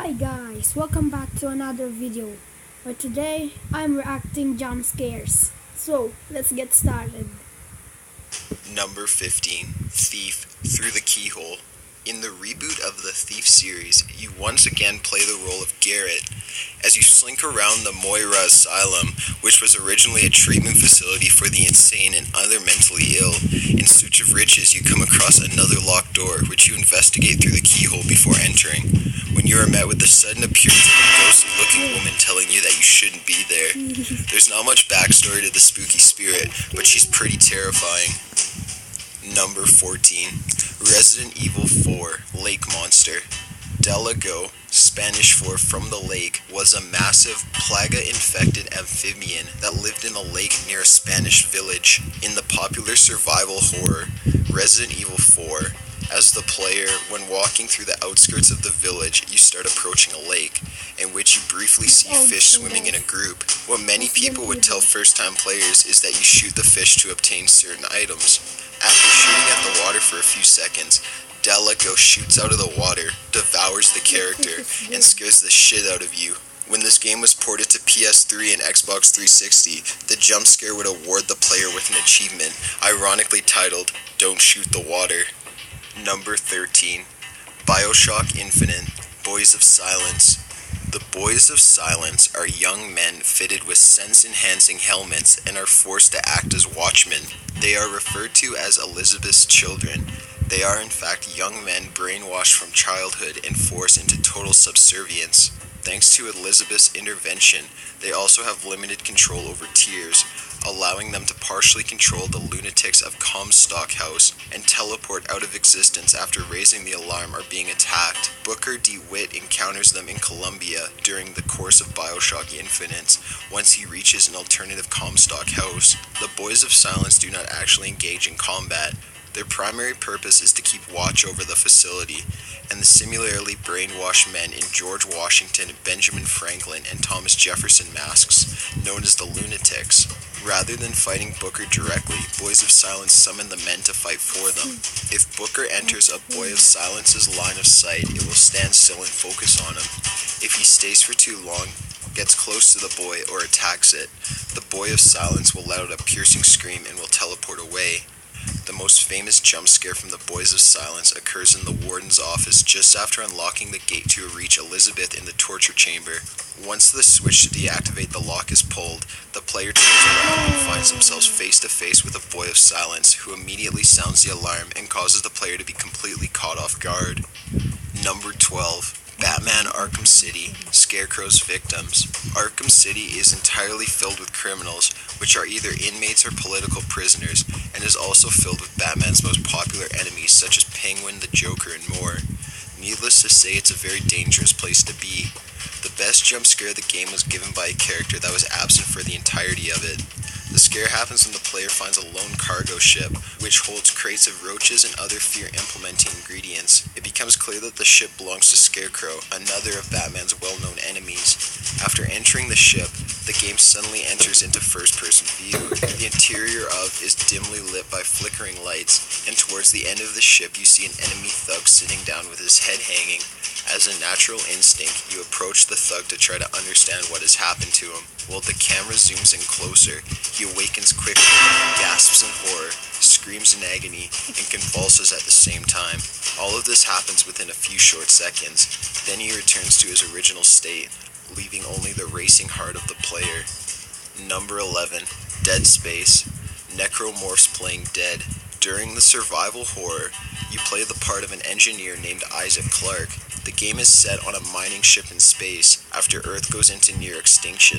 Hi guys, welcome back to another video. But today I'm reacting jump scares. So let's get started. Number 15, Thief Through the Keyhole. In the reboot of the Thief series, you once again play the role of Garrett as you slink around the Moira Asylum, which was originally a treatment facility for the insane and other mentally ill. In search of riches, you come across another locked door, which you investigate through the keyhole before entering. When you are met with the sudden appearance of a ghostly-looking woman telling you that you shouldn't be there. There's not much backstory to the spooky spirit, but she's pretty terrifying. Number 14, Resident Evil 4, Lake Monster. Delago, Spanish for from the lake, was a massive, plaga-infected amphibian that lived in a lake near a Spanish village. In the popular survival horror, Resident Evil 4, as the player, when walking through the outskirts of the village, you start approaching a lake, in which you briefly see fish swimming in a group. What many people would tell first-time players is that you shoot the fish to obtain certain items. After shooting at the water for a few seconds, Delago shoots out of the water, devours the character, and scares the shit out of you. When this game was ported to PS3 and Xbox 360, the jump scare would award the player with an achievement, ironically titled, Don't Shoot the Water. Number 13, BioShock Infinite, Boys of Silence. The Boys of Silence are young men fitted with sense-enhancing helmets and are forced to act as watchmen. They are referred to as Elizabeth's children. They are in fact young men brainwashed from childhood and forced into total subservience. Thanks to Elizabeth's intervention, they also have limited control over tears, allowing them to partially control the lunatics of Comstock House and teleport out of existence after raising the alarm or being attacked. Booker DeWitt encounters them in Colombia during the course of BioShock Infinite once he reaches an alternative Comstock House. The Boys of Silence do not actually engage in combat. Their primary purpose is to keep watch over the facility, and the similarly brainwashed men in George Washington, Benjamin Franklin, and Thomas Jefferson masks, known as the lunatics. Rather than fighting Booker directly, Boys of Silence summon the men to fight for them. If Booker enters a Boy of Silence's line of sight, it will stand still and focus on him. If he stays for too long, gets close to the boy, or attacks it, the Boy of Silence will let out a piercing scream and will teleport away. The most famous jump scare from the Boys of Silence occurs in the warden's office just after unlocking the gate to reach Elizabeth in the torture chamber. Once the switch to deactivate the lock is pulled, the player turns around and finds themselves face to face with a Boy of Silence who immediately sounds the alarm and causes the player to be completely caught off guard. Number 12. Batman Arkham City, Scarecrow's Victims. Arkham City is entirely filled with criminals, which are either inmates or political prisoners, and is also filled with Batman's most popular enemies such as Penguin, the Joker, and more. Needless to say, it's a very dangerous place to be. The best jump scare of the game was given by a character that was absent for the entirety of it. The scare happens when the player finds a lone cargo ship, which holds crates of roaches and other fear-implementing ingredients. It becomes clear that the ship belongs to Scarecrow, another of Batman's well-known enemies. After entering the ship, the game suddenly enters into first-person view. The interior of is dimly lit by flickering lights, and towards the end of the ship you see an enemy thug sitting down with his head hanging. As a natural instinct, you approach the thug to try to understand what has happened to him. While the camera zooms in closer, he awakens quickly, gasps in horror, screams in agony, and convulses at the same time. All of this happens within a few short seconds. Then he returns to his original state, leaving only the racing heart of the player. Number 11. Dead Space. Necromorphs playing dead. During the survival horror, you play the part of an engineer named Isaac Clarke. The game is set on a mining ship in space after Earth goes into near extinction.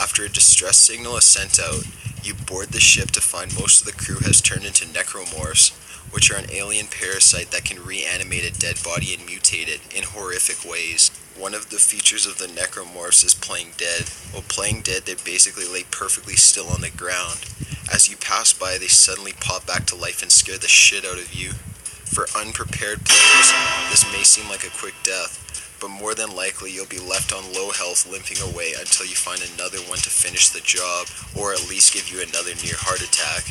After a distress signal is sent out, you board the ship to find most of the crew has turned into necromorphs, which are an alien parasite that can reanimate a dead body and mutate it in horrific ways. One of the features of the necromorphs is playing dead. While playing dead, they basically lay perfectly still on the ground. As you pass by, they suddenly pop back to life and scare the shit out of you. For unprepared players, this may seem like a quick death, but more than likely you'll be left on low health limping away until you find another one to finish the job, or at least give you another near heart attack.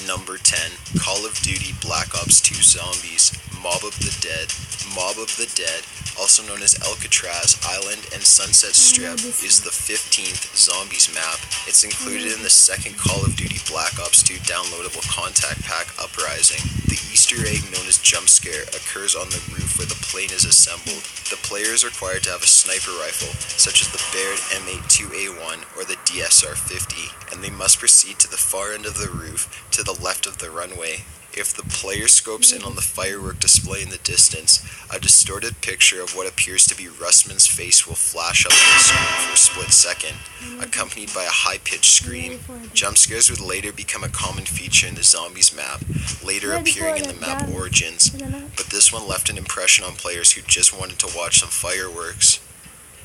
Number 10, Call of Duty Black Ops 2 Zombies, Mob of the Dead. Mob of the Dead, also known as Alcatraz Island and Sunset Strip, is the 15th Zombies map. It's included in the second Call of Duty Black Ops 2 downloadable contact pack, Uprising. The Easter egg known as Jumpscare occurs on the roof where the plane is assembled. The player is required to have a sniper rifle, such as the Baird M82A1 or the DSR-50, and they must proceed to the far end of the roof, to the left of the runway. If the player scopes in on the firework display in the distance, a distorted picture of what appears to be Russman's face will flash up on the screen for a split second, accompanied by a high-pitched scream. Jump scares would later become a common feature in the Zombies map, later appearing in the map Origins, but this one left an impression on players who just wanted to watch some fireworks.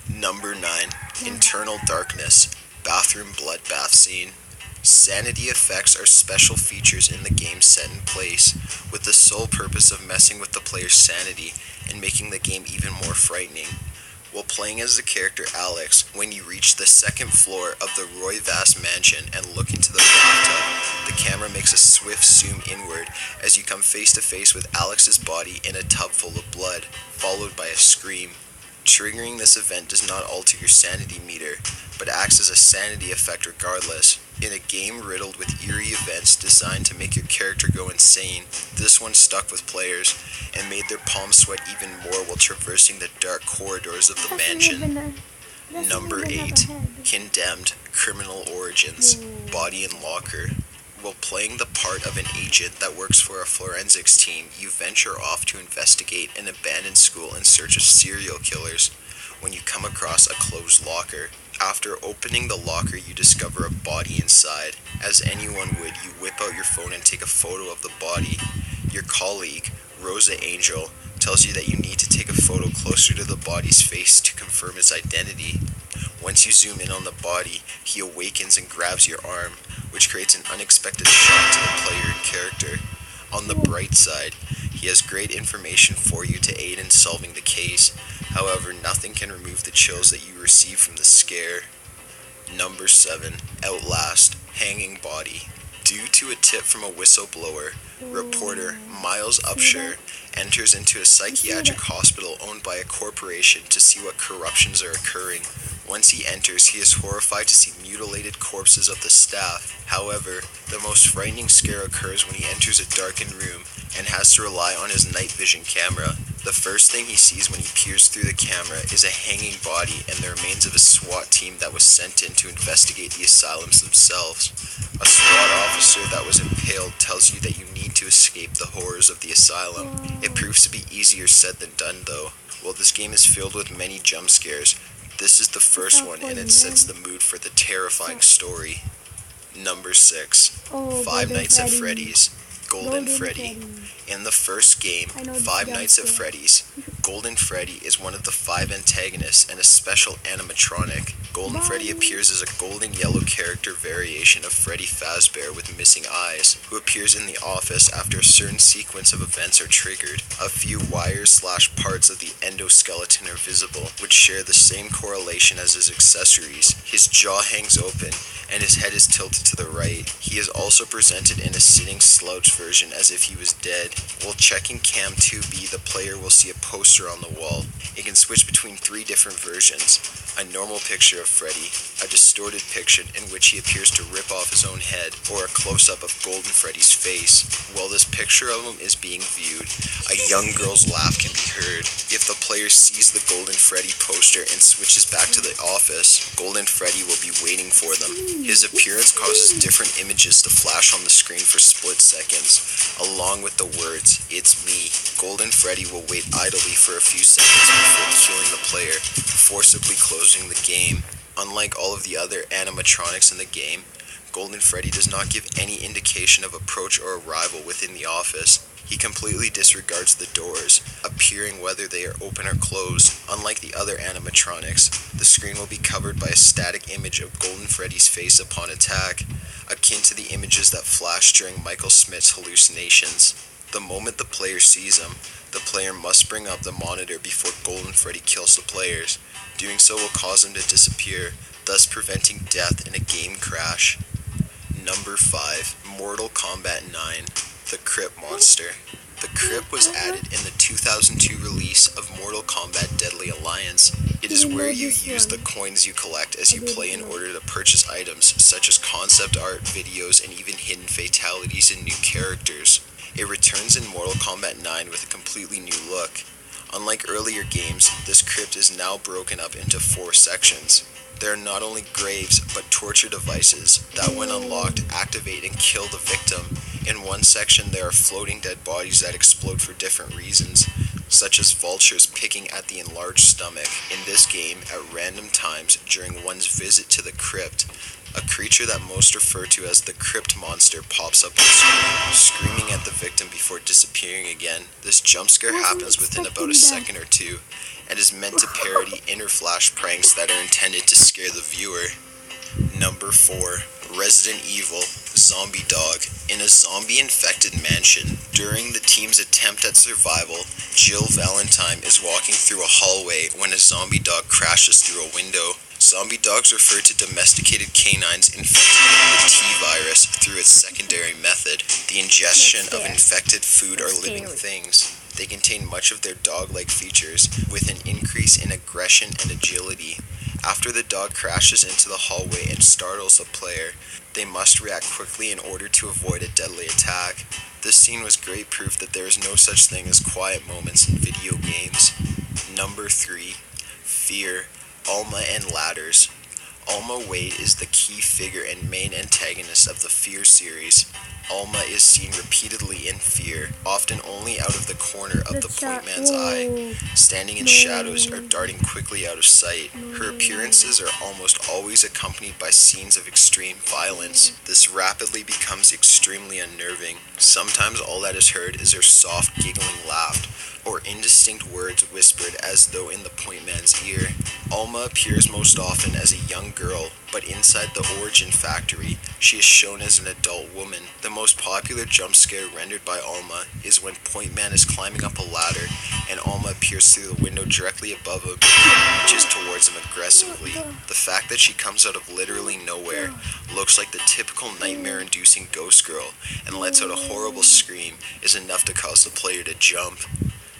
Number 9, Internal Darkness, Bathroom Bloodbath Scene. Sanity effects are special features in the game set in place, with the sole purpose of messing with the player's sanity and making the game even more frightening. While playing as the character Alex, when you reach the second floor of the Roy Vass mansion and look into the bathtub, the camera makes a swift zoom inward as you come face to face with Alex's body in a tub full of blood, followed by a scream. Triggering this event does not alter your sanity meter, but acts as a sanity effect regardless. In a game riddled with eerie events designed to make your character go insane, this one stuck with players and made their palms sweat even more while traversing the dark corridors of the mansion. Number 8, Condemned, Criminal Origins, Body and Locker. While playing the part of an agent that works for a forensics team, you venture off to investigate an abandoned school in search of serial killers when you come across a closed locker. After opening the locker, you discover a body inside. As anyone would, you whip out your phone and take a photo of the body. Your colleague, Rosa Angel, tells you that you need to take a photo closer to the body's face to confirm its identity. Once you zoom in on the body, he awakens and grabs your arm, which creates an unexpected shock to the player and character. On the bright side, he has great information for you to aid in solving the case. However, nothing can remove the chills that you receive from the scare. Number 7, Outlast, Hanging Body. Due to a tip from a whistleblower, reporter Miles Upshur enters into a psychiatric hospital owned by a corporation to see what corruptions are occurring. Once he enters, he is horrified to see mutilated corpses of the staff. However, the most frightening scare occurs when he enters a darkened room and has to rely on his night vision camera. The first thing he sees when he peers through the camera is a hanging body and the remains of a SWAT team that was sent in to investigate the asylums themselves. A SWAT officer that was impaled tells you that you need to escape the horrors of the asylum. It proves to be easier said than done though. While this game is filled with many jump scares, this is the first one and it sets the mood for the terrifying story. Number 6, Five Nights at Freddy's, Golden Freddy. In the first game, Five Nights at Freddy's, Golden Freddy is one of the 5 antagonists and a special animatronic. Golden Freddy appears as a golden yellow character variation of Freddy Fazbear with missing eyes, who appears in the office after a certain sequence of events are triggered. A few wires/parts of the endoskeleton are visible, which share the same correlation as his accessories. His jaw hangs open, and his head is tilted to the right. He is also presented in a sitting slouch version as if he was dead. While checking Cam 2B, the player will see a poster on the wall. It can switch between 3 different versions. A normal picture of Freddy, a distorted picture in which he appears to rip off his own head, or a close-up of Golden Freddy's face. While this picture of him is being viewed, a young girl's laugh can be heard. If the player sees the Golden Freddy poster and switches back to the office, Golden Freddy will be waiting for them. His appearance causes different images to flash on the screen for split seconds, along with the words, "It's me." Golden Freddy will wait idly for a few seconds before killing the player, forcibly closing the game. Unlike all of the other animatronics in the game, Golden Freddy does not give any indication of approach or arrival within the office. He completely disregards the doors, appearing whether they are open or closed. Unlike the other animatronics, the screen will be covered by a static image of Golden Freddy's face upon attack, akin to the images that flash during Michael Smith's hallucinations. The moment the player sees him, the player must bring up the monitor before Golden Freddy kills the players. Doing so will cause him to disappear, thus preventing death in a game crash. Number 5, Mortal Kombat 9, The Crypt Monster. The Crypt was added in the 2002 release of Mortal Kombat Deadly Alliance. It is where you use the coins you collect as you play in order to purchase items such as concept art, videos, and even hidden fatalities and new characters. It returns in Mortal Kombat 9 with a completely new look. Unlike earlier games, this crypt is now broken up into 4 sections. There are not only graves, but torture devices that, when unlocked, activate and kill the victim. In one section, there are floating dead bodies that explode for different reasons, such as vultures picking at the enlarged stomach. In this game, at random times during one's visit to the crypt, a creature that most refer to as the Crypt Monster pops up on screen, screaming at the victim before disappearing again. This jump scare happens within about a second or two, and is meant to parody inner flash pranks that are intended to scare the viewer. Number 4, Resident Evil, Zombie Dog. In a zombie-infected mansion, during the team's attempt at survival, Jill Valentine is walking through a hallway when a zombie dog crashes through a window. Zombie dogs refer to domesticated canines infected with the T-virus through its secondary method, the ingestion of infected food or living things. They contain much of their dog-like features, with an increase in aggression and agility. After the dog crashes into the hallway and startles the player, they must react quickly in order to avoid a deadly attack. This scene was great proof that there is no such thing as quiet moments in video games. Number 3, Fear, Alma and Ladders. Alma Wade is the key figure and main antagonist of the Fear series. Alma is seen repeatedly in Fear, often only out of the corner of the point man's eye, standing in shadows or darting quickly out of sight. Her appearances are almost always accompanied by scenes of extreme violence. This rapidly becomes extremely unnerving. Sometimes all that is heard is her soft, giggling laugh, or indistinct words whispered as though in the point man's ear. Alma appears most often as a young girl, but inside the Origin Factory, she is shown as an adult woman. The most popular jump scare rendered by Alma is when Point Man is climbing up a ladder and Alma appears through the window directly above him and reaches towards him aggressively. The fact that she comes out of literally nowhere, looks like the typical nightmare-inducing ghost girl, and lets out a horrible scream is enough to cause the player to jump.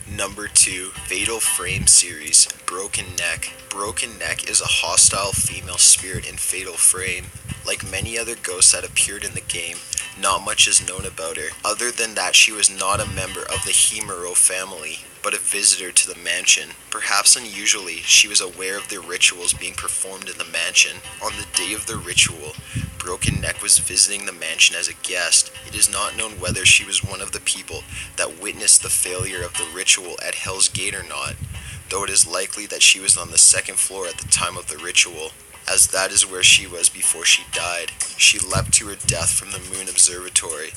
Number 2, Fatal Frame series, Broken Neck. Broken Neck is a hostile female spirit in Fatal Frame. Like many other ghosts that appeared in the game, not much is known about her, other than that she was not a member of the Himuro family, but a visitor to the mansion. Perhaps unusually, she was aware of the rituals being performed in the mansion. On the day of the ritual, Broken Neck was visiting the mansion as a guest. It is not known whether she was one of the people that witnessed the failure of the ritual at Hell's Gate or not, though it is likely that she was on the 2nd floor at the time of the ritual, as that is where she was before she died. She leapt to her death from the Moon Observatory.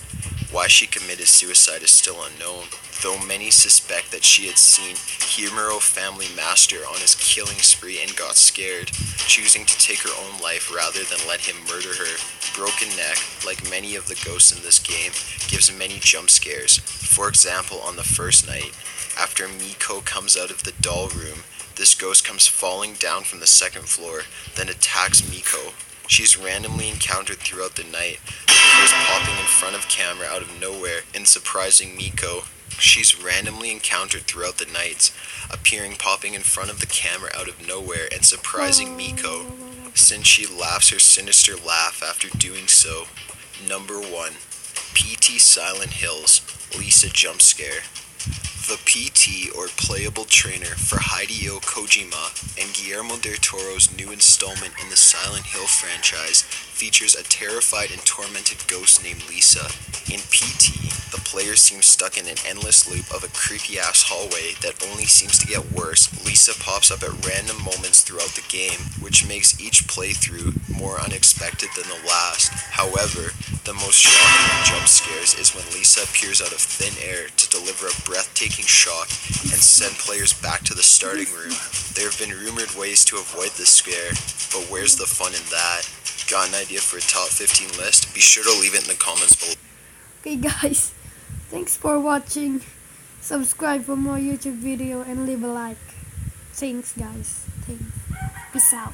Why she committed suicide is still unknown, though many suspect that she had seen Himuro family master on his killing spree and got scared, choosing to take her own life rather than let him murder her. Broken Neck, like many of the ghosts in this game, gives many jump scares. For example, on the first night, after Miko comes out of the doll room, this ghost comes falling down from the 2nd floor, then attacks Miko. She's randomly encountered throughout the night, appears popping in front of camera out of nowhere and surprising Miko. She's randomly encountered throughout the nights, appearing popping in front of the camera out of nowhere and surprising Miko, since she laughs her sinister laugh after doing so. Number 1, PT Silent Hills, Lisa Jump Scare. The PT, or playable trainer, for Hideo Kojima and Guillermo del Toro's new installment in the Silent Hill franchise features a terrified and tormented ghost named Lisa. In PT, the player seems stuck in an endless loop of a creepy-ass hallway that only seems to get worse. Lisa pops up at random moments throughout the game, which makes each playthrough more unexpected than the last. However, the most shocking jump scares is when Lisa appears out of thin air to deliver a breathtaking shock and send players back to the starting room. There have been rumored ways to avoid this scare, but where's the fun in that? Got an idea for a top 15 list? Be sure to leave it in the comments below. Okay guys, thanks for watching. Subscribe for more YouTube video and leave a like. Thanks guys. Thanks. Peace out.